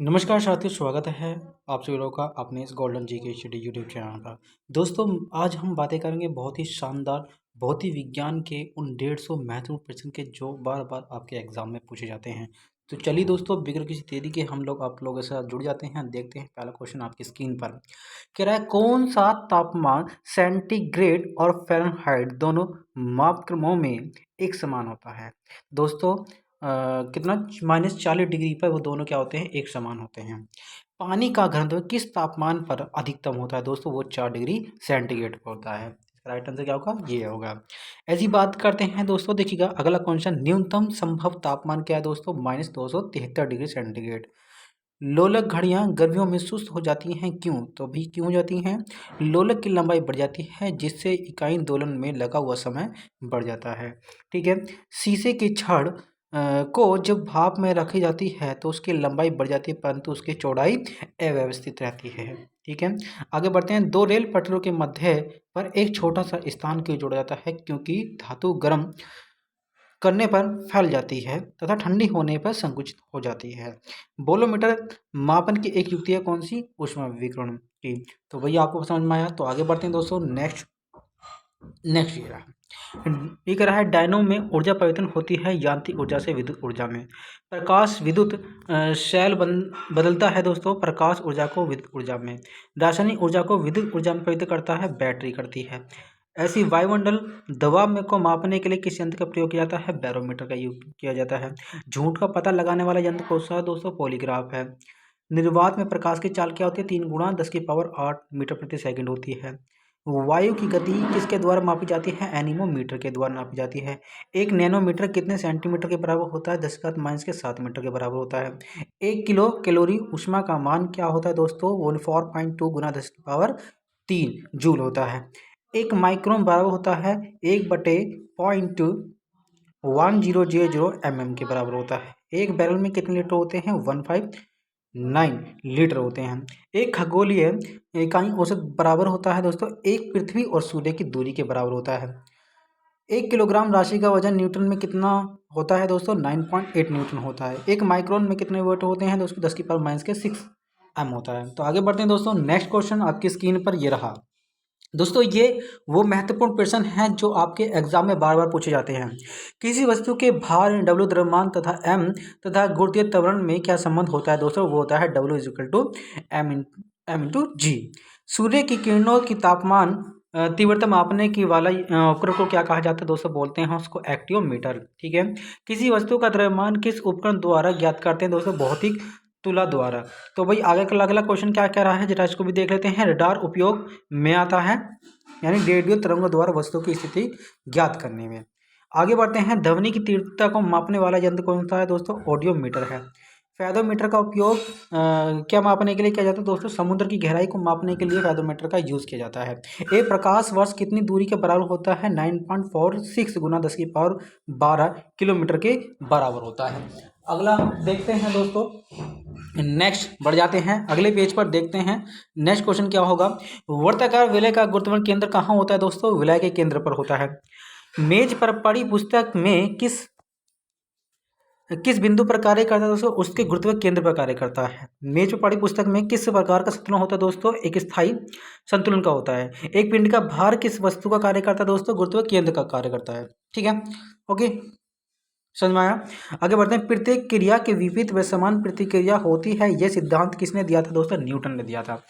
नमस्कार साथियों, स्वागत है आप सभी लोगों का अपने इस गोल्डन जी के स्टडी यूट्यूब चैनल पर। दोस्तों, आज हम बातें करेंगे बहुत ही शानदार भौतिक विज्ञान के उन 150 महत्वपूर्ण प्रश्न के जो बार बार आपके एग्जाम में पूछे जाते हैं। तो चलिए दोस्तों, बिगड़ किसी देरी के हम लोग आप लोगों के साथ जुड़ जाते हैं। देखते हैं पहला क्वेश्चन आपकी स्क्रीन पर। कह रहा है, कौन सा तापमान सेंटीग्रेड और फ़ारेनहाइट दोनों मापक्रमों में एक समान होता है? दोस्तों, कितना -40 डिग्री पर वो दोनों क्या होते हैं, एक समान होते हैं। पानी का घनत्व किस तापमान पर अधिकतम होता है? दोस्तों, वो 4 डिग्री सेंटीग्रेड पर होता है। इसका राइट आंसर क्या होगा? ये होगा। ऐसी बात करते हैं दोस्तों, देखिएगा अगला क्वेश्चन। न्यूनतम संभव तापमान क्या है दोस्तों? -273 डिग्री सेंटीग्रेड। लोलक घड़ियां गर्मियों में सुस्त हो जाती हैं, क्यों? तो भी क्यों हो जाती हैं? लोलक की लंबाई बढ़ जाती है, जिससे इकाई दोलन में लगा हुआ समय बढ़ जाता है। ठीक है। शीशे की छड़ को जब भाप में रखी जाती है तो उसकी लंबाई बढ़ जाती है, परंतु उसकी चौड़ाई अव्यवस्थित रहती है। ठीक है। आगे बढ़ते हैं। दो रेल पटरियों के मध्य पर एक छोटा सा स्थान क्यों जोड़ा जाता है? क्योंकि धातु गर्म करने पर फैल जाती है तथा ठंडी होने पर संकुचित हो जाती है। बोलोमीटर मापन की एक युक्ति है, कौन सी? ऊष्माविकीर्ण की। तो भैया आपको समझ में आया। तो आगे बढ़ते हैं दोस्तों। नेक्स्ट नेक्स्ट ये कह रहा है, डायनो में ऊर्जा परिवर्तन होती है यांत्रिक ऊर्जा से विद्युत ऊर्जा में। प्रकाश विद्युत शैल बदलता है दोस्तों प्रकाश ऊर्जा को विद्युत ऊर्जा में। रासायनिक ऊर्जा को विद्युत ऊर्जा में परिवर्तित करता है बैटरी करती है। ऐसी वायुमंडल दबाव में को मापने के लिए किस यंत्र का प्रयोग किया जाता है? बैरोमीटर का यूज किया जाता है। झूठ का पता लगाने वाला यंत्र कौन सा है दोस्तों? पॉलीग्राफ है। निर्वात में प्रकाश की चाल क्या होती है? 3 × 10⁸ मीटर प्रति सेकंड होती है। वायु की गति किसके द्वारा मापी जाती है? एनीमोमीटर के द्वारा नापी जाती है। 1 नैनोमीटर कितने सेंटीमीटर के बराबर होता है? 10⁻⁷ मीटर के बराबर होता है। 1 किलो कैलोरी ऊष्मा का मान क्या होता है दोस्तों? 14.2 × 10⁻³ जूल होता है। एक माइक्रोन बराबर होता है 1/.1000 mm के बराबर होता है। एक बैरल में कितने लीटर होते हैं? 159 लीटर होते हैं। एक खगोलीय इकाई औसत बराबर होता है दोस्तों एक पृथ्वी और सूर्य की दूरी के बराबर होता है। 1 किलोग्राम राशि का वजन न्यूटन में कितना होता है दोस्तों? 9.8 न्यूटन होता है। एक माइक्रोन में कितने वोट होते हैं दोस्तों? 10⁻⁻⁶ m होता है। तो आगे बढ़ते हैं दोस्तों। नेक्स्ट क्वेश्चन आपकी स्क्रीन पर ये रहा। दोस्तों, ये वो महत्वपूर्ण प्रश्न हैं जो आपके एग्जाम में बार बार पूछे जाते हैं। किसी वस्तु के भार W द्रव्यमान तथा m तथा गुरुत्वीय त्वरण में क्या संबंध होता है दोस्तों? वो होता है W = m×g। सूर्य की किरणों की तापमान तीव्रता मापने की वाला उपकरण को क्या कहा जाता है दोस्तों? बोलते हैं उसको एक्टियोमीटर। ठीक है। किसी वस्तु का द्रव्यमान किस उपकरण द्वारा ज्ञात करते हैं दोस्तों? भौतिक तुला द्वारा। तो भाई आगे का अगला क्वेश्चन क्या कह रहा है, जरा इसको भी देख लेते हैं। रडार उपयोग में आता है, यानी रेडियो तरंगों द्वारा वस्तु की स्थिति ज्ञात करने में। आगे बढ़ते हैं। ध्वनि की तीव्रता को मापने वाला यंत्र कौन सा है दोस्तों? ऑडियोमीटर है। फेदोमीटर का उपयोग क्या मापने के लिए किया जाता है दोस्तों? समुद्र की गहराई को मापने के लिए फेदोमीटर का यूज किया जाता है। एक प्रकाश वर्ष कितनी दूरी के बराबर होता है? 9.46 × 10⁻12 किलोमीटर के बराबर होता है। अगला देखते हैं दोस्तों। नेक्स्ट बढ़ जाते हैं, अगले पेज पर देखते हैं। नेक्स्ट क्वेश्चन क्या होगा? वर्ताकार विलय का गुरुत्वाकर्षण केंद्र कहाँ होता है दोस्तों? विलय के केंद्र पर होता है। मेज पर पड़ी पुस्तक में किस बिंदु पर कार्य करता है दोस्तों? उसके गुरुत्व केंद्र पर कार्य करता है। मेज पर पड़ी पुस्तक में किस प्रकार का संतुलन होता है दोस्तों? एक स्थायी संतुलन का होता है। एक पिंड का भार किस वस्तु का कार्य करता है दोस्तों? गुरुत्व केंद्र का कार्य करता है। ठीक है, ओके, समझ में आया। आगे बढ़ते हैं। प्रत्येक क्रिया के विपरीत व समान प्रतिक्रिया होती है, यह सिद्धांत किसने दिया था दोस्तों? न्यूटन ने दिया था।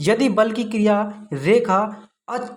यदि बल की क्रिया रेखा अक्ष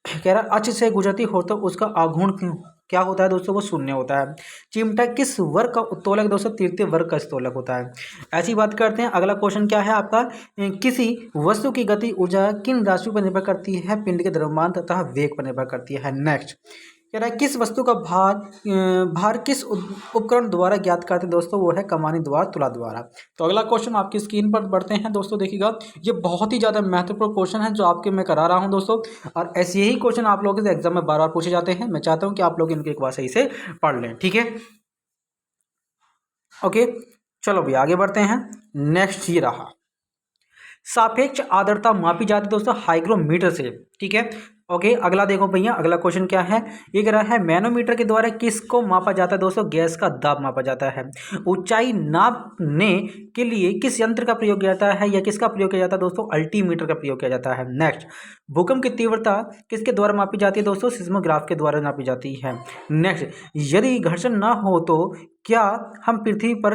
कह रहा अक्ष से गुजरती हो तो उसका आघूर्ण क्या होता है दोस्तों? वो शून्य होता है। चिमटा किस वर्ग का उत्तोलक दोस्तों? तृतीय वर्ग का उत्तोलक होता है। ऐसी बात करते हैं। अगला क्वेश्चन क्या है आपका? किसी वस्तु की गति ऊर्जा किन राशियों पर निर्भर करती है? पिंड के द्रव्यमान तथा वेग पर निर्भर करती है। नेक्स्ट कह रहा है, किस वस्तु का भार किस उपकरण द्वारा ज्ञात करते हैं दोस्तों? वो है कमानी द्वारा, तुला द्वारा। तो अगला क्वेश्चन आपकी स्क्रीन पर बढ़ते हैं दोस्तों, देखिएगा। ये बहुत ही ज़्यादा महत्वपूर्ण क्वेश्चन है जो आपके मैं करा रहा हूं दोस्तों, और ऐसे ही क्वेश्चन आप लोगों के एग्जाम में बार बार पूछे जाते हैं। मैं चाहता हूँ कि आप लोग इनके एक बार सही से पढ़ लें। ठीक है, ओके, चलो भैया आगे बढ़ते हैं। नेक्स्ट ये रहा। सापेक्ष आर्द्रता मापी जाती है दोस्तों हाइग्रोमीटर से। ठीक है, ओके, अगला देखो भैया, अगला क्वेश्चन क्या है। ये कह रहा है मैनोमीटर के द्वारा किसको मापा जाता है दोस्तों? गैस का दाब मापा जाता है। ऊंचाई नापने के लिए किस यंत्र का प्रयोग किया जाता है, या किसका प्रयोग किया जाता है दोस्तों? अल्टीमीटर का प्रयोग किया जाता है। नेक्स्ट, भूकंप की तीव्रता किसके द्वारा मापी जाती है दोस्तों? सिस्मोग्राफ के द्वारा नापी जाती है। नेक्स्ट, यदि घर्षण ना हो तो क्या हम पृथ्वी पर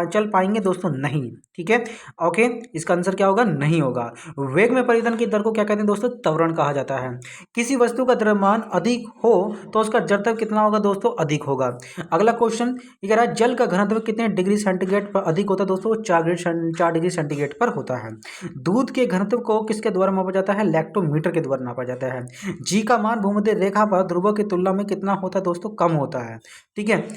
चल पाएंगे दोस्तों? नहीं। ठीक है, ओके, इसका आंसर क्या होगा? नहीं होगा। वेग में परिवर्तन की दर को क्या कहते हैं दोस्तों? त्वरण कहा जाता है। किसी वस्तु का द्रव्यमान अधिक हो तो उसका जड़त्व कितना होगा दोस्तों? अधिक होगा। अगला क्वेश्चन ये कह रहा है जल का घनत्व कितने डिग्री सेंटीग्रेड पर अधिक होता है दोस्तों? 4 डिग्री सेंटीग्रेड पर होता है। दूध के घनत्व को किसके द्वारा मापा जाता है? लैक्टोमीटर के द्वारा नापा जाता है। जी का मान भूमध्य रेखा पर ध्रुवों की तुलना में कितना होता है दोस्तों? कम होता है। ठीक है,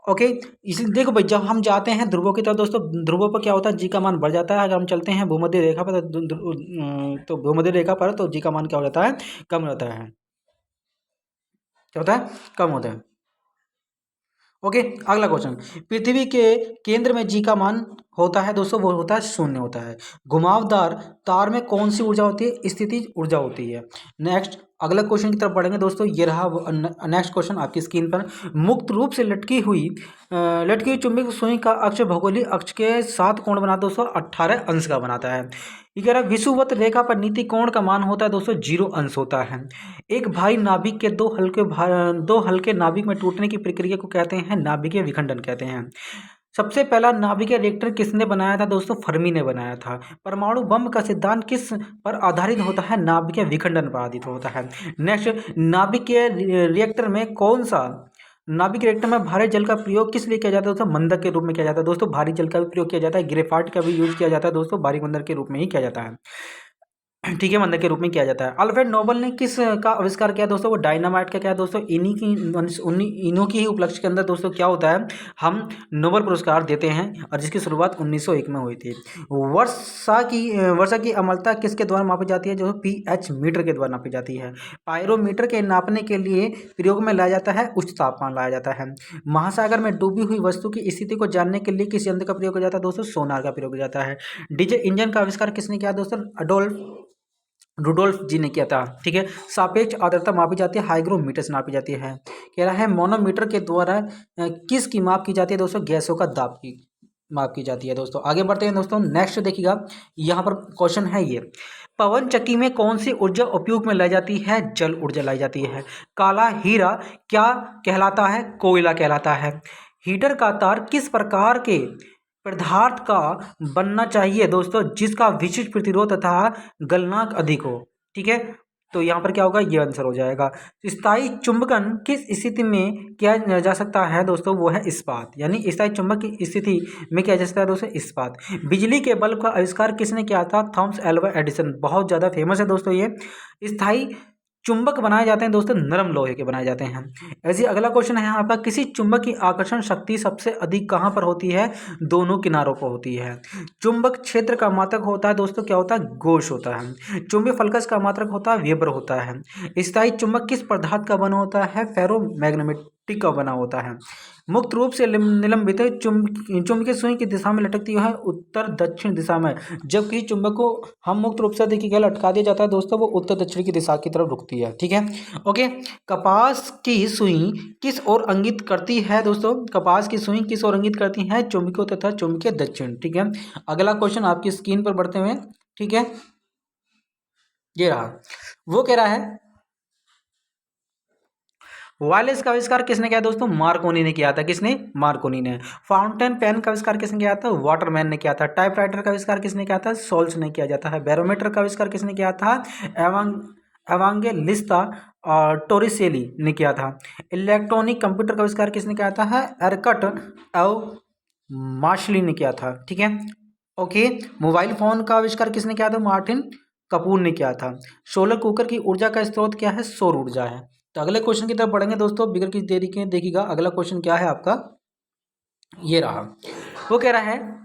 ओके, इसलिए देखो भाई, जब हम जाते हैं ध्रुवों की तरफ दोस्तों, ध्रुवों पर क्या होता है? जी का मान बढ़ जाता है। अगर हम चलते हैं भूमध्य रेखा पर तो भूमध्य रेखा पर तो जी का मान क्या हो जाता है? कम रहता है। क्या होता है? कम होता है। ओके, अगला क्वेश्चन, पृथ्वी के केंद्र में जी का मान होता है दोस्तों, वो होता है शून्य होता है। घुमावदार तार में कौन सी ऊर्जा होती है? स्थितिज ऊर्जा होती है। नेक्स्ट, अगला क्वेश्चन की तरफ बढ़ेंगे दोस्तों। ये रहा नेक्स्ट क्वेश्चन आपकी स्क्रीन पर। मुक्त रूप से लटकी हुई चुंबक सुई का अक्ष भौगोलिक अक्ष के साथ कोण बनाता है दोस्तों? 18 अंश का बनाता है। ये कह रहा है विषुवत रेखा पर नीति कोण का मान होता है दोस्तों? 0 अंश होता है। एक भारी नाभिक के दो हल्के नाभिक में टूटने की प्रक्रिया को कहते हैं नाभिकीय विखंडन कहते हैं। सबसे पहला नाभिकीय रिएक्टर किसने बनाया था दोस्तों? फर्मी ने बनाया था। परमाणु बम का सिद्धांत किस पर आधारित होता है? नाभिकीय विखंडन पर आधारित होता है। नेक्स्ट, नाभिक रिएक्टर में भारी जल का प्रयोग किस लिए किया जाता है दोस्तों? मंदक के रूप में किया जाता है दोस्तों। भारी जल का भी प्रयोग किया जाता है। ग्रेफाइट का भी यूज किया जाता है दोस्तों। बारीक मंदक के रूप में ही किया जाता है। ठीक है, मंदक के रूप में किया जाता है। अल्फ्रेड नोबल ने किस का आविष्कार किया दोस्तों? वो डायनामाइट का क्या है दोस्तों? इन्हीं की ही उपलक्ष्य के अंदर दोस्तों क्या होता है? हम नोबल पुरस्कार देते हैं, और जिसकी शुरुआत 1901 में हुई थी। वर्षा की अम्लता किसके द्वारा मापी जाती है? जो pH मीटर के द्वारा नापी जाती है। पायरोमीटर के नापने के लिए प्रयोग में लाया जाता है उच्च तापमान लाया जाता है। महासागर में डूबी हुई वस्तु की स्थिति को जानने के लिए किस यंत्र का प्रयोग किया जाता है दोस्तों? सोनार का प्रयोग किया जाता है। डीजल इंजन का आविष्कार किसने किया दोस्तों? रुडोल्फ जी ने किया था। ठीक है, सापेक्ष आर्द्रता मापी जाती है हाइग्रोमीटर से नापी जाती है। कह रहा है मोनोमीटर के द्वारा किस की माप की जाती है दोस्तों? गैसों का दाब की माप की जाती है दोस्तों। आगे बढ़ते हैं दोस्तों, नेक्स्ट देखिएगा, यहाँ पर क्वेश्चन है ये, पवन चक्की में कौन सी ऊर्जा उपयोग में लाई जाती है? जल ऊर्जा लाई जाती है। काला हीरा क्या कहलाता है? कोयला कहलाता है। हीटर का तार किस प्रकार के पदार्थ का बनना चाहिए दोस्तों? जिसका विशिष्ट प्रतिरोध तथा गलनांक अधिक हो। ठीक है, तो यहाँ पर क्या होगा? ये आंसर हो जाएगा। स्थायी चुंबकन किस स्थिति में किया जा सकता है दोस्तों? वो है इस्पात, यानी स्थायी चुंबक की स्थिति में किया जा सकता है दोस्तों? इस्पात। बिजली के बल्ब का आविष्कार किसने किया था? Thomas Alva Edison. बहुत ज़्यादा फेमस है दोस्तों ये। स्थायी चुंबक बनाए जाते हैं दोस्तों, नरम लोहे के बनाए जाते हैं। ऐसे अगला क्वेश्चन है आपका, किसी चुंबक की आकर्षण शक्ति सबसे अधिक कहाँ पर होती है? दोनों किनारों पर होती है। चुंबक क्षेत्र का मात्रक होता है दोस्तों, क्या होता है? गॉस होता है। चुंबकीय फलकस का मात्रक होता है वेबर होता है। स्थायी चुंबक किस पदार्थ का बना होता है? फेरोमैग्नेटिक का बना होता है। मुक्त रूप से निलंबित चुंबकीय सुई की दिशा में लटकती है उत्तर दक्षिण दिशा में। जब किसी चुंबक को हम मुक्त रूप से देखिए लटका दिया जाता है दोस्तों, वो उत्तर दक्षिण की दिशा की तरफ रुकती है। ठीक है, ओके। कपास की सुई किस ओर इंगित करती है दोस्तों? कपास की सुई किस ओर इंगित करती है? चुंबकीय तथा चुंबकीय दक्षिण। ठीक है, अगला क्वेश्चन आपकी स्क्रीन पर बढ़ते हुए, ठीक है, ये रहा। वो कह रहा है वायरलेस का आविष्कार किसने किया दोस्तों? मार्कोनी ने किया था। किसने? मार्कोनी ने। फाउंटेन पेन का आविष्कार किसने किया था? वाटरमैन ने किया था। टाइपराइटर का आविष्कार किसने किया था? सोल्स ने किया जाता है। बैरोमीटर का आविष्कार किसने किया था? एवांगेलिस्ता टोरिसेली ने किया था। इलेक्ट्रॉनिक कंप्यूटर का आविष्कार किसने किया था? एरकट एव मार्शली ने किया था। ठीक है, ओके। मोबाइल फोन का आविष्कार किसने किया था? मार्टिन कपूर ने किया था। सोलर कुकर की ऊर्जा का स्रोत क्या है? सौर ऊर्जा है। तो अगले क्वेश्चन की तरफ बढ़ेंगे दोस्तों, बिगड़ की देरी के देखिएगा। अगला क्वेश्चन क्या है आपका? ये रहा। वो कह रहा है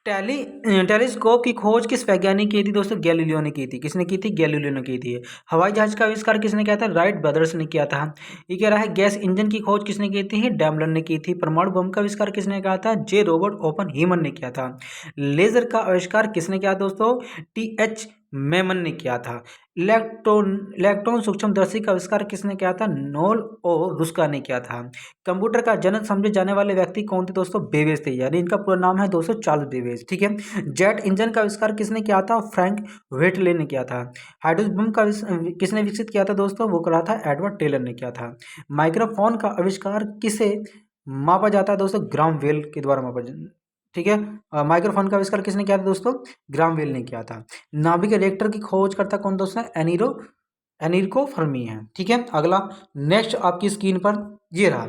टेलीस्कोप की खोज किस वैज्ञानिक की थी दोस्तों? गैलीलियो ने की थी। किसने की थी? गैलीलियो ने की थी। हवाई जहाज का आविष्कार किसने किया था? राइट ब्रदर्स ने किया था। ये कह रहा है गैस इंजन की खोज किसने की थी? डैमलर ने की थी। परमाणु बम का आविष्कार किसने किया था? जे रॉबर्ट ओपनहीमर ने किया था। लेजर का आविष्कार किसने किया दोस्तों? TH मेमन ने किया था। इलेक्ट्रॉन सूक्ष्मदर्शी का आविष्कार किसने किया था? नोल और रुस्का ने किया था। कंप्यूटर का जनक समझे जाने वाले व्यक्ति कौन थे दोस्तों? बेबेज थे, यानी इनका पूरा नाम है दोस्तों चार्ल्स बेबेज। ठीक है। जेट इंजन का आविष्कार किसने किया था? फ्रैंक व्हिटले ने किया था। हाइड्रोजन बम का किसने विकसित किया था दोस्तों? वो करा था एडवर्ड टेलर ने किया था। माइक्रोफोन का आविष्कार किसे मापा जाता है दोस्तों? ग्राम बेल के द्वारा मापा ठीक है। माइक्रोफोन का आविष्कार किसने किया था दोस्तों? ग्राम बेल ने किया था। नाभिक रिएक्टर की खोज करता कौन दोस्तों? एनिर्को फर्मी है। ठीक है। अगला नेक्स्ट आपकी स्क्रीन पर ये रहा।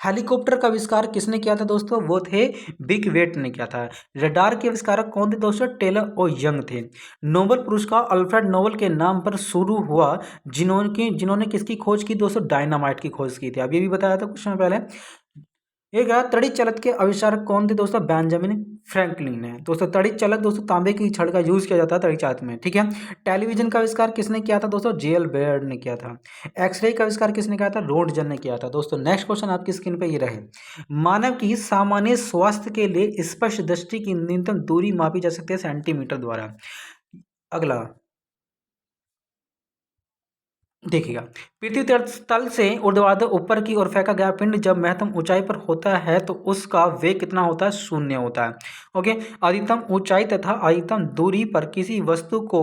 हेलीकॉप्टर का आविष्कार किसने किया था दोस्तों? वो थे बिग वेट ने किया था। रडार के आविष्कारक कौन थे दोस्तों? टेलर और यंग थे। नोबेल पुरस्कार अल्फ्रेड नोबेल के नाम पर शुरू हुआ, जिन्होंने किसकी खोज की दोस्तों? डायनामाइट की खोज की थी। अब ये भी बताया था कुछ समय पहले। एक रहा तड़ित चलक के आविष्कारक कौन थे दोस्तों? बेंजामिन फ्रैंकलिन है। दोस्तों तड़ित चलक दोस्तों तांबे की छड़ का यूज किया जाता है तड़ित चालक में। ठीक है। टेलीविजन का आविष्कार किसने किया था दोस्तों? जेएल बेयर्ड ने किया था। एक्सरे का आविष्कार किसने किया था? रोंटगन ने किया था। दोस्तों नेक्स्ट क्वेश्चन आपकी स्क्रीन पे ये रहे। मानव की सामान्य स्वास्थ्य के लिए स्पष्ट दृष्टि की न्यूनतम दूरी मापी जा सकती है सेंटीमीटर द्वारा। अगला देखिएगा, पृथ्वी तल से ऊर्ध्वाधर ऊपर की ओर फेंका गया पिंड जब महत्तम ऊंचाई पर होता है तो उसका वेग कितना होता है? शून्य होता है। ओके। अधिकतम ऊंचाई तथा अधिकतम दूरी पर किसी वस्तु को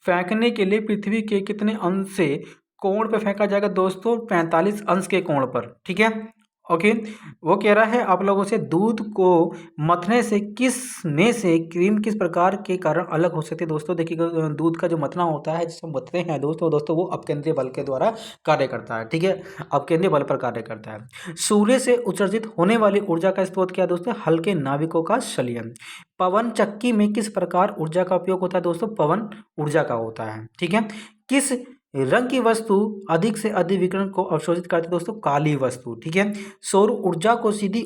फेंकने के लिए पृथ्वी के कितने अंश से कोण पर फेंका जाएगा दोस्तों? 45 अंश के कोण पर। ठीक है। ओके। वो कह रहा है आप लोगों से दूध को मथने से किस में से क्रीम किस प्रकार के कारण अलग हो सकती है दोस्तों? देखिएगा, दूध का जो मथना होता है जिसको मथते हैं दोस्तों वो अपकेंद्रीय बल के द्वारा कार्य करता है। ठीक है। अपकेंद्रीय बल पर कार्य करता है। सूर्य से उत्सर्जित होने वाली ऊर्जा का स्रोत क्या है दोस्तों? हल्के नाविकों का संलयन। पवन चक्की में किस प्रकार ऊर्जा का उपयोग होता है दोस्तों? पवन ऊर्जा का होता है। ठीक है। किस रंग की वस्तु अधिक से अधिक विकिरण को अवशोषित करती है दोस्तों? काली वस्तु। ठीक है। सौर ऊर्जा को सीधे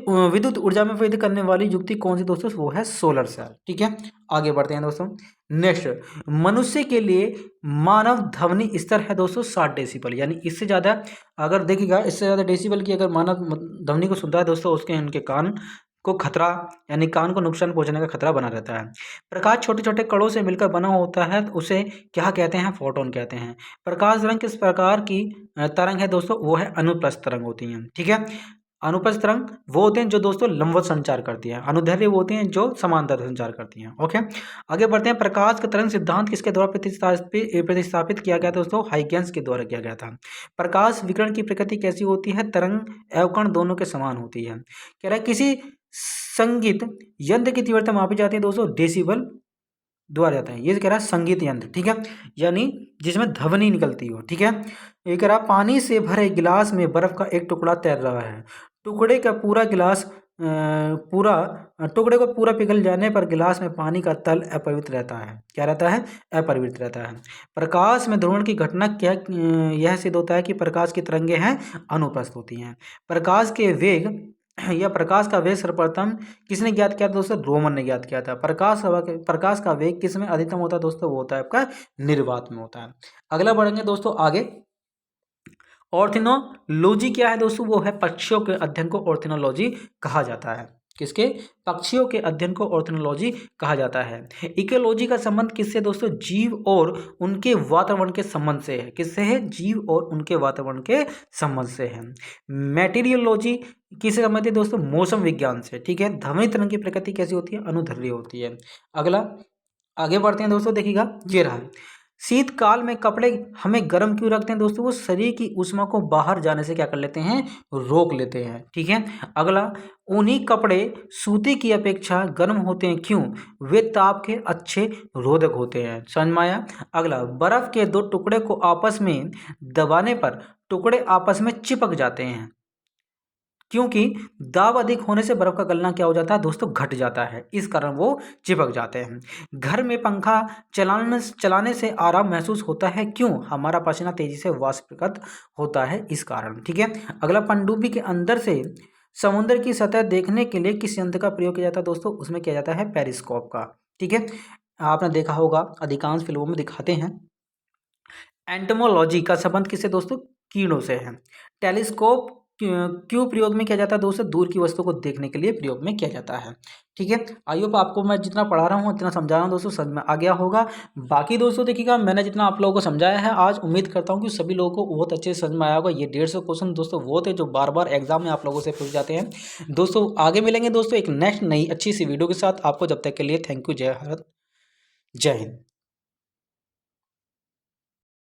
विद्युत ऊर्जा में परिवर्तित करने वाली युक्ति कौन सी दोस्तों? वो है सोलर सेल। ठीक है। आगे बढ़ते हैं दोस्तों। नेक्स्ट, मनुष्य के लिए मानव ध्वनि स्तर है दोस्तों 60 डेसिबल, यानी इससे ज़्यादा अगर देखिएगा, इससे ज़्यादा डेसिबल की अगर मानव ध्वनि को सुनता है दोस्तों उसके उनके कान को खतरा, यानी कान को नुकसान पहुंचने का खतरा बना रहता है। प्रकाश छोटे छोटे कणों से मिलकर बना होता है तो उसे क्या कहते हैं? फोटोन कहते हैं। प्रकाश रंग किस प्रकार की तरंग है दोस्तों? वो है अनुप्रस्थ तरंग होती हैं। ठीक है। अनुप्रस्थ तरंग वो होते हैं जो दोस्तों लंबवत संचार करती है। अनुदैर्ध्य वो होती हैं जो समांतर संचार करती हैं। ओके। आगे बढ़ते हैं। प्रकाश का तरंग सिद्धांत किसके द्वारा प्रतिस्थापित किया गया था दोस्तों? हाइगेंस के द्वारा किया गया था। प्रकाश विकिरण की प्रकृति कैसी होती है? तरंग एवं कण दोनों के समान होती है। कह रहा है किसी संगीत यंत्र की तीव्रता मापी जाती है दोस्तों डेसिबल द्वारा जाता है। ये कह रहा है संगीत यंत्र। ठीक है। यानी जिसमें ध्वनि निकलती हो। ठीक है। ये कह रहा पानी से भरे गिलास में बर्फ का एक टुकड़ा तैर रहा है। टुकड़े का पूरा गिलास पूरा टुकड़े को पूरा पिघल जाने पर गिलास में पानी का तल अपरिवर्तित रहता है। क्या रहता है? अपरिवर्तित रहता है। प्रकाश में ध्रुवण की घटना क्या यह सिद्ध होता है कि प्रकाश की तरंगें हैं अनुप्रस्थ होती हैं। प्रकाश के वेग या प्रकाश का वेग सर्वप्रथम किसने ज्ञात किया था दोस्तों? रोमन ने ज्ञात किया था। प्रकाश का वेग किस में अधिकतम होता है दोस्तों? वो होता है आपका निर्वात में होता है। अगला बढ़ेंगे दोस्तों आगे। ऑर्थिनोलॉजी क्या है दोस्तों? वो है पक्षियों के अध्ययन को ऑर्थिनोलॉजी कहा जाता है। किसके? पक्षियों के अध्ययन को ऑर्थिनोलॉजी कहा जाता है। इकोलॉजी का संबंध किससे दोस्तों? जीव और उनके वातावरण के संबंध से है। किससे है? जीव और उनके वातावरण के संबंध से है। मेटीरियोलॉजी किससे संबंधित है दोस्तों? मौसम विज्ञान से। ठीक है। ध्वनि तरंग की प्रकृति कैसी होती है? अनुदैर्ध्य होती है। अगला आगे बढ़ते हैं दोस्तों। देखिएगा, ये रहा। शीतकाल में कपड़े हमें गर्म क्यों रखते हैं दोस्तों? वो शरीर की ऊष्मा को बाहर जाने से क्या कर लेते हैं? रोक लेते हैं। ठीक है। अगला, ऊनी कपड़े सूती की अपेक्षा गर्म होते हैं क्यों? वे ताप के अच्छे रोधक होते हैं। समझ में आया? अगला, बर्फ के दो टुकड़े को आपस में दबाने पर टुकड़े आपस में चिपक जाते हैं क्योंकि दाब अधिक होने से बर्फ का गलना क्या हो जाता है दोस्तों? घट जाता है। इस कारण वो चिपक जाते हैं। घर में पंखा चलाने से आराम महसूस होता है क्यों? हमारा पसीना तेजी से वाष्पीकृत होता है इस कारण। ठीक है। अगला, पनडुब्बी के अंदर से समुद्र की सतह देखने के लिए किस यंत्र का प्रयोग किया जाता है दोस्तों? उसमें किया जाता है पेरिस्कोप का। ठीक है। आपने देखा होगा अधिकांश फिल्मों में दिखाते हैं। एंटोमोलॉजी का संबंध किससे दोस्तों? कीड़ों से है। टेलीस्कोप क्यों प्रयोग में किया जाता है दोस्तों? दूर की वस्तु को देखने के लिए प्रयोग में किया जाता है। ठीक है, आई होप आपको मैं जितना पढ़ा रहा हूँ उतना समझा रहा हूँ दोस्तों समझ में आ गया होगा। बाकी दोस्तों देखिएगा, मैंने जितना आप लोगों को समझाया है आज, उम्मीद करता हूँ कि सभी लोगों को बहुत अच्छे से समझ में आया होगा। ये 150 क्वेश्चन दोस्तों वो थे जो बार बार एग्जाम में आप लोगों से पूछ जाते हैं। दोस्तों आगे मिलेंगे दोस्तों एक नेक्स्ट नई अच्छी सी वीडियो के साथ। आपको जब तक के लिए थैंक यू, जय भारत, जय हिंद।